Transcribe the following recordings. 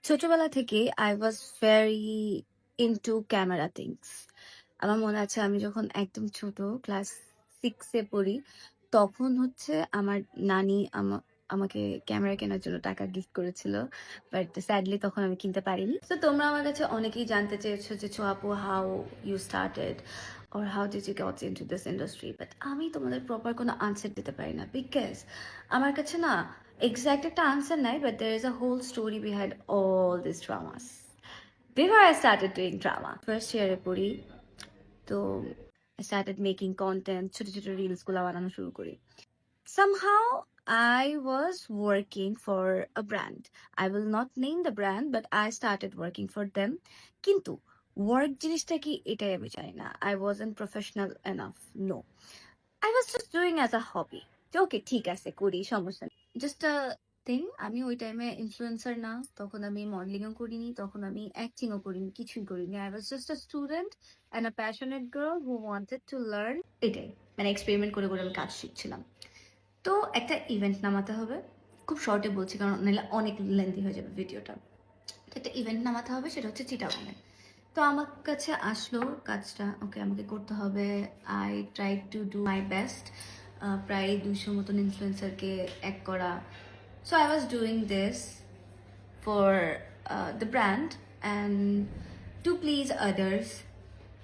ছোটবেলা থেকে I was very into camera things. আমার মনে আছে আমি যখন একদম ছোট ক্লাস 6 এ পড়ি, তখন হচ্ছে আমার নানি আমাকে ক্যামেরা কেনার জন্য টাকা গিফট করেছিল। বাট স্যাডলি তখন আমি কিনতে পারিনি। তো তোমরা আমার কাছে অনেকেই জানতে চেয়েছো যে আপু, how you started or how did you get into this industry? But আমি তোমাদের প্রপার কোনো আনসার দিতে পারি না, বিকজ আমার কাছে না এক্সাক্ট একটা আনসার নাই, but there is a whole story behind all these dramas. Before I started doing drama, first year এ পড়ি, তো I started making content, ছোট ছোট রিলস গুলো বানানো শুরু করি। Somehow I was working for a brand. I will not name the brand, but I started working for them. কিন্তু work জিনিসটা কি এটাই আমি জানি না। I wasn't professional enough. No. I was just doing as a hobby. ওকে ঠিক আছে, করি, সমস্যা নেই। জাস্ট আ থিং, আমি ওই টাইমে ইনফ্লুয়েন্সার না, তখন আমি মডেলিংও করিনি, তখন আমি অ্যাক্টিংও করিনি, কিছুই করিনি। I was just a student and a passionate girl who wanted to learn. এটাই, মানে এক্সপেরিমেন্ট করে করে আমি কাজ শিখছিলাম। তো একটা ইভেন্ট নামাতে হবে, খুব শর্টে বলছি কারণ নাহলে অনেক লেন্দি হয়ে যাবে ভিডিওটা। তো একটা ইভেন্ট নামাতে হবে, সেটা হচ্ছে চিটাগংয়ে। তো আমার কাছে আসলো কাজটা, ওকে আমাকে করতে হবে। I try to do my best. প্রায় 200 মতন ইনফ্লুয়েন্সারকে এক করা। So I was doing this for the brand and to please others.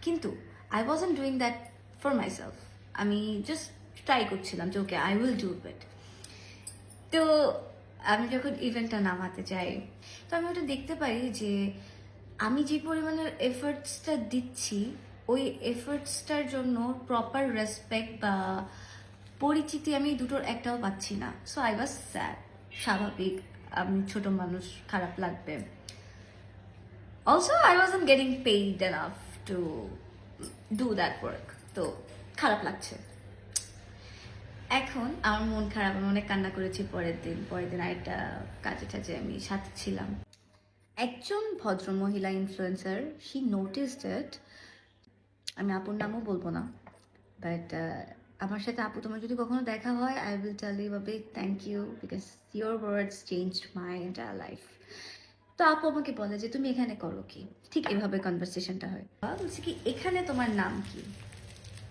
কিন্তু I wasn't doing that for myself. আমি জাস্ট ট্রাই করছিলাম যে okay I will do it. তো আমি যখন ইভেন্টটা নামাতে যাই, তো আমি ওটা দেখতে পারি যে আমি যে পরিমাণের এফর্টসটা দিচ্ছি, ওই এফর্টসটার জন্য প্রপার রেসপেক্ট বা পরিচিতি আমি দুটোর একটাও পাচ্ছি না। So I was sad. স্বাভাবিক, আমি ছোট মানুষ, খারাপ লাগবে। Also I wasn't getting paid enough to do that work. তো খারাপ লাগছে। এখন আমার মন খারাপ, আমি অনেক কান্না করেছি। পরের দিন আরেকটা কাজে টাজে আমি সাথে ছিলাম। একজন ভদ্র মহিলা ইনফ্লুয়েন্সার, শি নোটিসড ইট। আমি আপুর নামও বলবো না, বাট আমার সাথে আপু, তোমার যদি কখনো দেখা হয়, I will tell you a big thank you because your words changed my entire life. তো আপু আমাকে বলে যে তুমি এখানে করো কি, ঠিক এভাবে কনভারসেশনটা হয়। বলছি কি, এখানে তোমার নাম কি?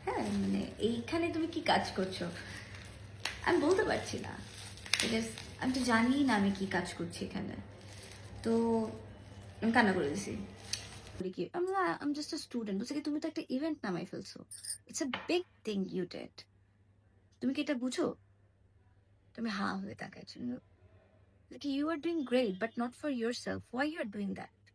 হ্যাঁ, মানে এইখানে তুমি কি কাজ করছো? আমি বলতে পারছি না, বিকজ আমি তো জানি না আমি কি কাজ করছি এখানে। তো আমি কান্না করে দিছি। I'm just a student. বলছে কি, তুমি তো একটা ইভেন্ট নামাই ফেলছো। It's a big thing you did. তুমি কি এটা বুঝো? তুমি হা হয়ে তাকাইছো। You are doing great, but not for yourself. Why you are doing that?